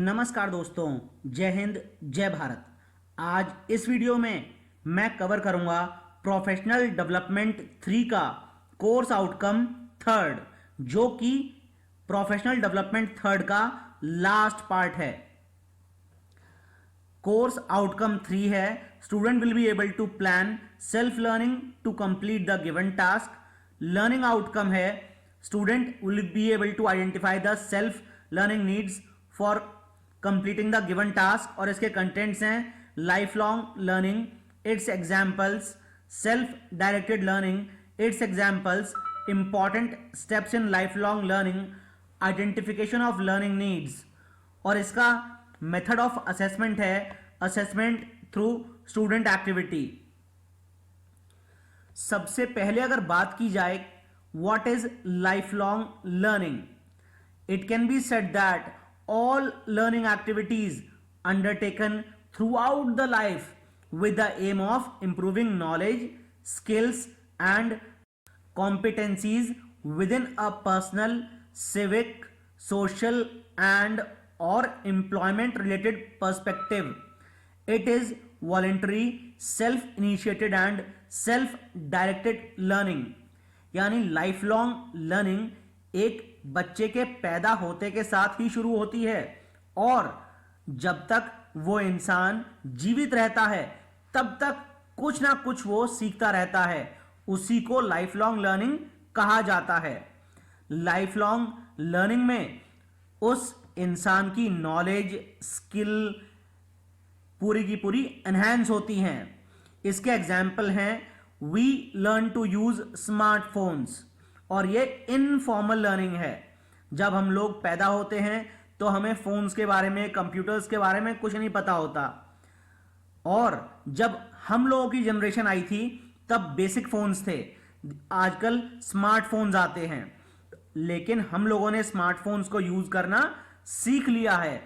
नमस्कार दोस्तों, जय हिंद जय भारत। आज इस वीडियो में मैं कवर करूंगा प्रोफेशनल डेवलपमेंट 3 का कोर्स आउटकम थर्ड, जो कि प्रोफेशनल डेवलपमेंट थर्ड का लास्ट पार्ट है। कोर्स आउटकम 3 है student will be able to plan self learning to complete the given task. Learning outcome है student will be able to identify the self learning needs for completing the given task. और इसके contents हैं life long learning, its examples, self directed learning, its examples, important steps in life long learning, identification of learning needs. और इसका method of assessment है assessment through student activity. सबसे पहले अगर बात की जाए what is life long learning, it can be said that all learning activities undertaken throughout the life with the aim of improving knowledge, skills and competencies within a personal, civic, social and or employment related perspective. It is voluntary, self-initiated and self-directed learning। यानी life long learning एक बच्चे के पैदा होते के साथ ही शुरू होती है और जब तक वो इंसान जीवित रहता है तब तक कुछ ना कुछ वो सीखता रहता है। उसी को लाइफ लॉन्ग लर्निंग कहा जाता है। लाइफ लॉन्ग लर्निंग में उस इंसान की नॉलेज, स्किल पूरी की पूरी एनहांस होती हैं। इसके एग्जाम्पल हैं we learn to use smartphones, और ये इनफॉर्मल लर्निंग है। जब हम लोग पैदा होते हैं तो हमें फोन्स के बारे में, कंप्यूटर्स के बारे में कुछ नहीं पता होता, और जब हम लोगों की जनरेशन आई थी तब बेसिक फोन्स थे। आजकल स्मार्टफोन्स आते हैं, लेकिन हम लोगों ने स्मार्टफोन्स को यूज करना सीख लिया है।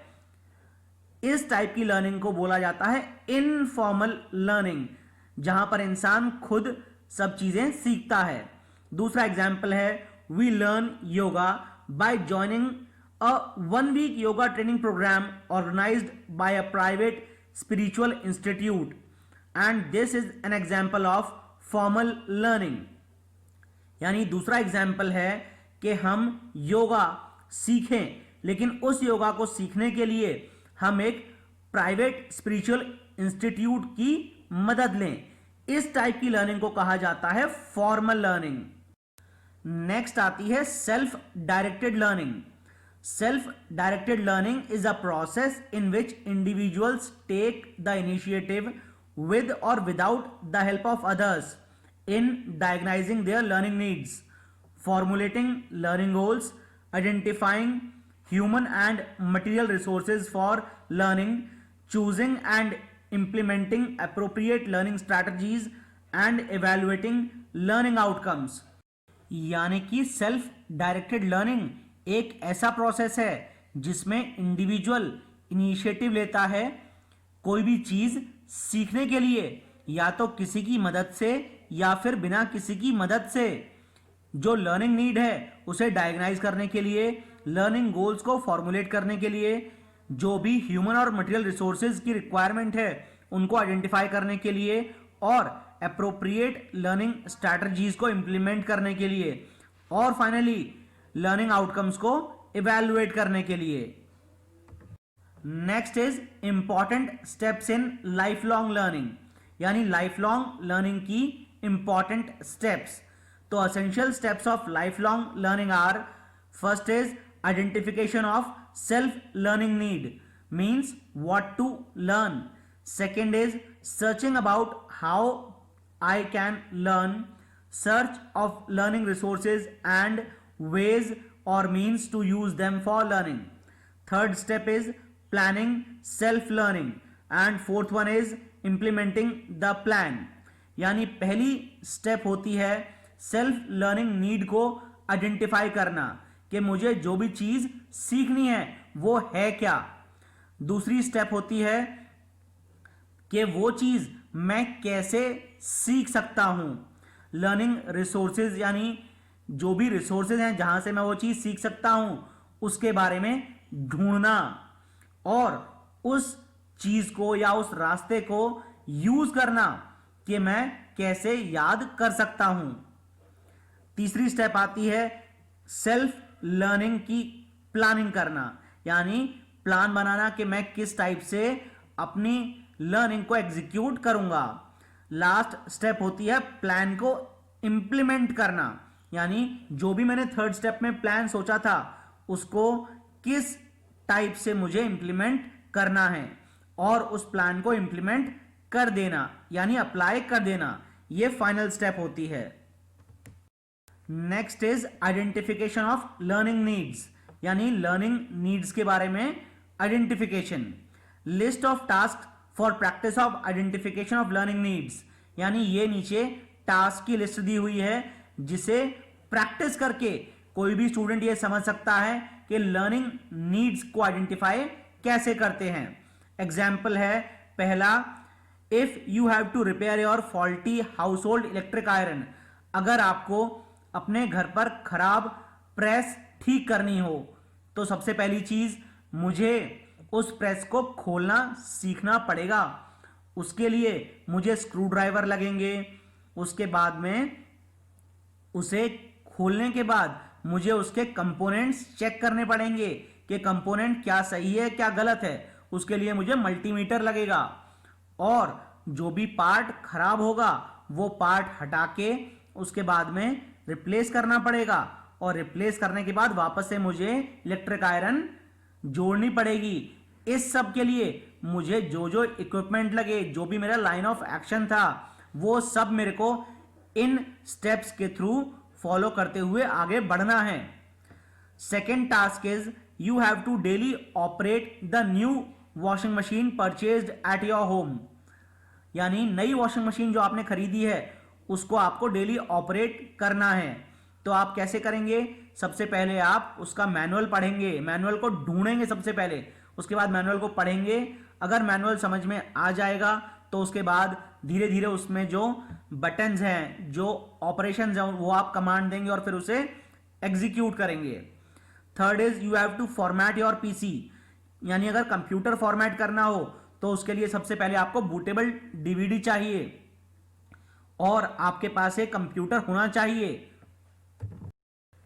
इस टाइप की लर्निंग को बोला जाता है इनफॉर्मल लर्निंग, जहां पर इंसान खुद सब चीजें सीखता है। दूसरा एग्जाम्पल है we learn yoga by joining a 1 week yoga training programme organised by a private spiritual institute, and this is an example of formal learning. यानी दूसरा एग्जाम्पल है कि हम योगा सीखें, लेकिन उस योगा को सीखने के लिए हम एक प्राइवेट स्पिरिचुअल इंस्टीट्यूट की मदद लें। इस टाइप की लर्निंग को कहा जाता है फॉर्मल लर्निंग। नेक्स्ट आती है self directed learning. Self directed learning is a process in which individuals take the initiative with or without the help of others in diagnosing their learning needs, formulating learning goals, identifying human and material resources for learning, choosing and implementing appropriate learning strategies and evaluating learning outcomes। यानी कि self directed learning एक ऐसा process है जिसमें individual initiative लेता है कोई भी चीज सीखने के लिए, या तो किसी की मदद से या फिर बिना किसी की मदद से। जो लर्निंग नीड है उसे डायग्नाइज करने के लिए, लर्निंग गोल्स को फॉर्मुलेट करने के लिए, जो भी ह्यूमन और मटेरियल रिसोर्सेज की रिक्वायरमेंट है उनको आइडेंटिफाई करने के लिए, और अप्रोप्रिएट लर्निंग स्ट्रैटेजीज को इंप्लीमेंट करने के लिए, और फाइनली लर्निंग आउटकम्स को इवैल्यूएट करने के लिए। Next is important steps in life long learning. यानी लाइफ लॉन्ग लर्निंग की इंपॉर्टेंट स्टेप्स। तो essential steps of life long learning are, first is identification of self learning need, means what to learn. Second is searching about how I can learn, search of learning resources and ways or means to use them for learning. Third step is planning self-learning and fourth one is implementing the plan। यानी पहली step होती है self learning need को identify करना कि मुझे जो भी चीज सीखनी है वो है क्या। दूसरी स्टेप होती है कि वो चीज मैं कैसे सीख सकता हूं। लर्निंग रिसोर्सेज, यानी जो भी रिसोर्सेज हैं जहां से मैं वो चीज सीख सकता हूं उसके बारे में ढूंढना। और उस चीज को या उस रास्ते को यूज करना कि मैं कैसे याद कर सकता हूं। तीसरी स्टेप आती है सेल्फ लर्निंग की प्लानिंग करना, यानी प्लान बनाना कि मैं किस टाइप से अपनी लर्निंग को एग्जीक्यूट करूंगा। लास्ट स्टेप होती है प्लान को इंप्लीमेंट करना, यानी जो भी मैंने थर्ड स्टेप में प्लान सोचा था उसको किस टाइप से मुझे इंप्लीमेंट करना है और उस प्लान को इंप्लीमेंट कर देना, यानी अप्लाई कर देना। यह फाइनल स्टेप होती है। Next is identification of learning needs, यानी लर्निंग नीड्स के बारे में identification. List of task for practice of identification of learning needs, यानी ये नीचे टास्क की लिस्ट दी हुई है जिसे प्रैक्टिस करके कोई भी स्टूडेंट ये समझ सकता है कि लर्निंग नीड्स को आइडेंटिफाई कैसे करते हैं। एग्जाम्पल है पहला, if you have to repair your faulty household electric iron, अगर आपको अपने घर पर खराब प्रेस ठीक करनी हो तो सबसे पहली चीज मुझे उस प्रेस को खोलना सीखना पड़ेगा। उसके लिए मुझे स्क्रू ड्राइवर लगेंगे, उसके बाद में उसे खोलने के बाद मुझे उसके कंपोनेंट्स चेक करने पड़ेंगे कि कंपोनेंट क्या सही है क्या गलत है। उसके लिए मुझे मल्टीमीटर लगेगा और जो भी पार्ट खराब होगा वो पार्ट हटा के उसके बाद में रिप्लेस करना पड़ेगा और रिप्लेस करने के बाद वापस से मुझे इलेक्ट्रिक आयरन जोड़नी पड़ेगी। इस सब के लिए मुझे जो जो इक्विपमेंट लगे, जो भी मेरा लाइन ऑफ एक्शन था, वो सब मेरे को इन स्टेप्स के थ्रू फॉलो करते हुए आगे बढ़ना है। Second task is you have to daily operate the new washing machine purchased at your home, यानी नई वॉशिंग मशीन जो आपने खरीदी है उसको आपको डेली ऑपरेट करना है। तो आप कैसे करेंगे? सबसे पहले आप उसका मैनुअल पढ़ेंगे, मैनुअल को ढूंढेंगे सबसे पहले, उसके बाद मैनुअल को पढ़ेंगे। अगर मैनुअल समझ में आ जाएगा तो उसके बाद धीरे धीरे उसमें जो बटन्स हैं, जो ऑपरेशंस हैं, वो आप कमांड देंगे और फिर उसे एग्जीक्यूट करेंगे। Third is you have to format your PC, यानी अगर कंप्यूटर फॉर्मेट करना हो तो उसके लिए सबसे पहले आपको बूटेबल डीवीडी चाहिए और आपके पास एक कंप्यूटर होना चाहिए।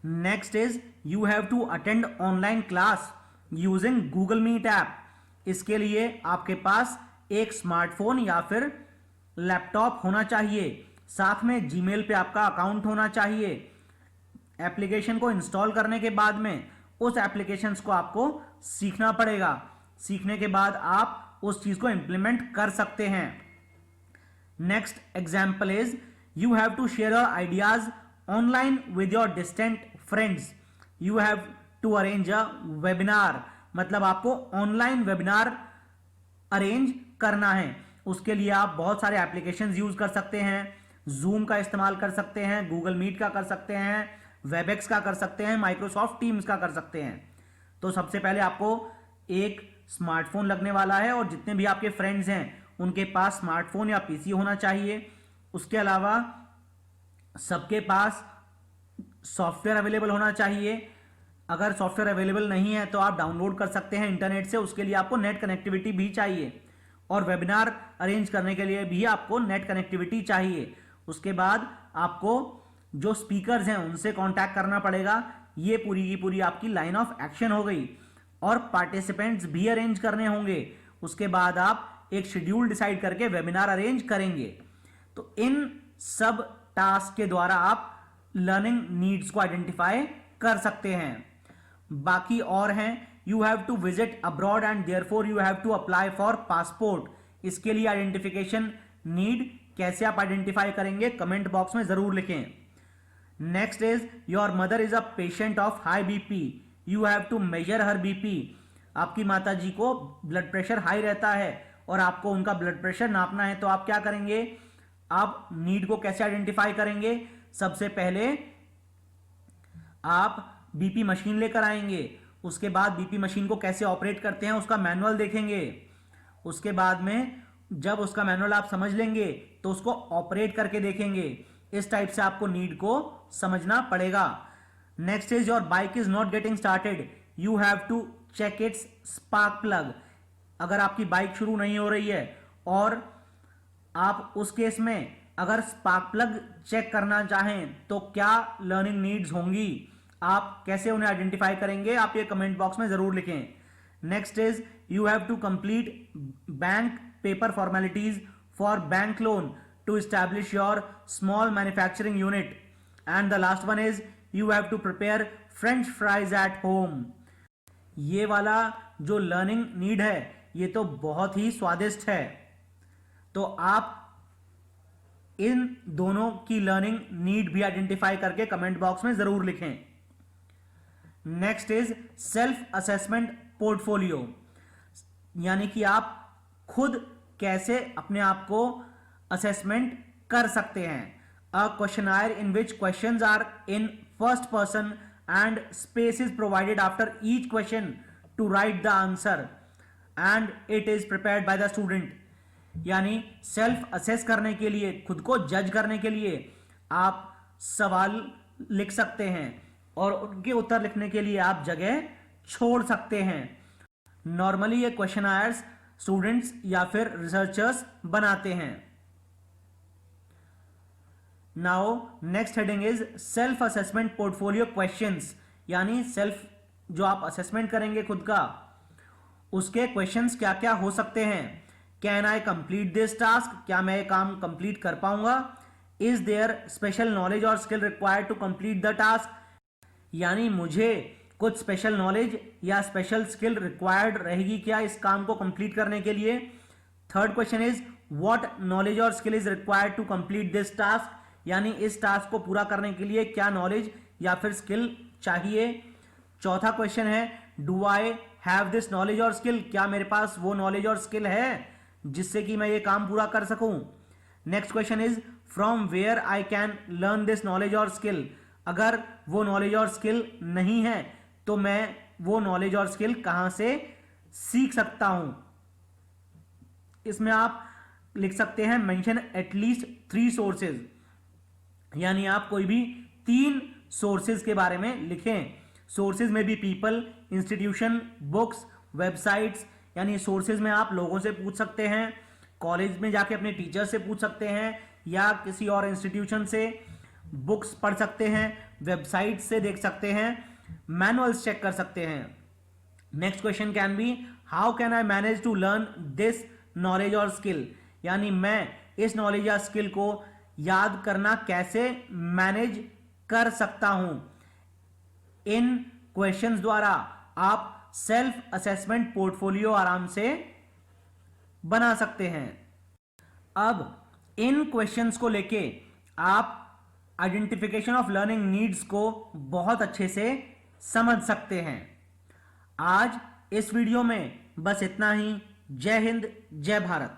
Next is you have to attend online class using Google Meet app. इसके लिए आपके पास एक स्मार्टफोन या फिर लैपटॉप होना चाहिए, साथ में जीमेल पे आपका अकाउंट होना चाहिए। एप्लीकेशन को इंस्टॉल करने के बाद में उस एप्लीकेशन को आपको सीखना पड़ेगा। सीखने के बाद आप उस चीज को इंप्लीमेंट कर सकते हैं। Next example is you have to share your ideas online with your distant friends. You have to arrange a webinar, मतलब आपको ऑनलाइन वेबिनार अरेंज करना है। उसके लिए आप बहुत सारे एप्लीकेशंस यूज कर सकते हैं, जूम का इस्तेमाल कर सकते हैं, गूगल मीट का कर सकते हैं, वेबएक्स का कर सकते हैं, माइक्रोसॉफ्ट टीम्स का कर सकते हैं। तो सबसे पहले आपको एक स्मार्टफोन लगने वाला है और जितने भी आपके फ्रेंड्स हैं उनके पास स्मार्टफोन या पीसी होना चाहिए। उसके अलावा सबके पास सॉफ्टवेयर अवेलेबल होना चाहिए। अगर सॉफ्टवेयर अवेलेबल नहीं है तो आप डाउनलोड कर सकते हैं इंटरनेट से, उसके लिए आपको नेट कनेक्टिविटी भी चाहिए और वेबिनार अरेंज करने के लिए भी आपको नेट कनेक्टिविटी चाहिए। उसके बाद आपको जो स्पीकर्स हैं उनसे कांटेक्ट करना पड़ेगा। ये पूरी की पूरी आपकी लाइन ऑफ एक्शन हो गई और पार्टिसिपेंट्स भी अरेंज करने होंगे। उसके बाद आप एक शेड्यूल डिसाइड करके वेबिनार अरेंज करेंगे। तो इन सब टास्क के द्वारा आप लर्निंग नीड्स को आइडेंटिफाई कर सकते हैं। बाकी और हैं, you have to visit abroad and therefore you have to apply for passport. इसके लिए आइडेंटिफिकेशन नीड कैसे आप आइडेंटिफाई करेंगे कमेंट बॉक्स में जरूर लिखें। Next is your mother is a patient of high BP, you have to measure her BP. आपकी माता जी को ब्लड प्रेशर हाई रहता है और आपको उनका ब्लड प्रेशर नापना है, तो आप क्या करेंगे? आप नीड को कैसे आइडेंटिफाई करेंगे? सबसे पहले आप बीपी मशीन लेकर आएंगे, उसके बाद बीपी मशीन को कैसे ऑपरेट करते हैं उसका मैनुअल देखेंगे। उसके बाद में जब उसका मैनुअल आप समझ लेंगे तो उसको ऑपरेट करके देखेंगे। इस टाइप से आपको नीड को समझना पड़ेगा। Next is your bike is not getting started, you have to check its spark plug. अगर आपकी बाइक शुरू नहीं हो रही है और आप उस केस में अगर स्पार्क प्लग चेक करना चाहें तो क्या लर्निंग नीड्स होंगी, आप कैसे उन्हें आइडेंटिफाई करेंगे, आप ये कमेंट बॉक्स में जरूर लिखें। Next is you have to complete bank paper formalities for bank loan to establish your small manufacturing unit. And the last one is you have to prepare French fries at home. ये वाला जो learning need है ये तो बहुत ही स्वादिष्ट है, तो आप इन दोनों की लर्निंग नीड भी आइडेंटिफाई करके कमेंट बॉक्स में जरूर लिखें। Next is self assessment portfolio, यानी कि आप खुद कैसे अपने आप को असेसमेंट कर सकते हैं। A questionnaire in which questions are in first person and space is provided after each question to write the answer and it is prepared by the student. यानी सेल्फ असेस करने के लिए, खुद को जज करने के लिए आप सवाल लिख सकते हैं और उनके उत्तर लिखने के लिए आप जगह छोड़ सकते हैं। नॉर्मली ये क्वेश्चनायर्स स्टूडेंट्स या फिर रिसर्चर्स बनाते हैं। Now next heading is self assessment portfolio questions, यानी सेल्फ जो आप असेसमेंट करेंगे खुद का, उसके क्वेश्चंस क्या क्या हो सकते हैं। Can I complete this task, क्या मैं ये काम कंप्लीट कर पाऊंगा। इज देयर स्पेशल नॉलेज और skill required to complete the task, यानी मुझे कुछ स्पेशल नॉलेज या स्पेशल स्किल रिक्वायर्ड रहेगी क्या इस काम को कंप्लीट करने के लिए। Third question is what knowledge और skill is required to complete this task, यानी इस टास्क को पूरा करने के लिए क्या नॉलेज या फिर स्किल चाहिए। चौथा क्वेश्चन है do I have this knowledge और स्किल, क्या मेरे पास वो नॉलेज और स्किल है जिससे कि मैं ये काम पूरा कर सकूं। Next question is from where I can learn this knowledge और स्किल, अगर वो नॉलेज और स्किल नहीं है तो मैं वो नॉलेज और स्किल कहां से सीख सकता हूं। इसमें आप लिख सकते हैं मेंशन एटलीस्ट 3 सोर्सेज, यानी आप कोई भी 3 सोर्सेज के बारे में लिखें। सोर्सेज में भी पीपल, इंस्टीट्यूशन, बुक्स, वेबसाइट्स, यानी सोर्सेज में आप लोगों से पूछ सकते हैं, कॉलेज में जाके अपने टीचर से पूछ सकते हैं या किसी और इंस्टीट्यूशन से, बुक्स पढ़ सकते हैं, वेबसाइट से देख सकते हैं, मैनुअल्स चेक कर सकते हैं। Next question can be how can I manage to learn this knowledge और स्किल, यानी मैं इस नॉलेज या स्किल को याद करना कैसे मैनेज कर सकता हूं। इन क्वेश्चंस द्वारा आप सेल्फ असेसमेंट पोर्टफोलियो आराम से बना सकते हैं। अब इन क्वेश्चंस को लेके आप आइडेंटिफिकेशन ऑफ लर्निंग नीड्स को बहुत अच्छे से समझ सकते हैं। आज इस वीडियो में बस इतना ही। जय हिंद, जय भारत।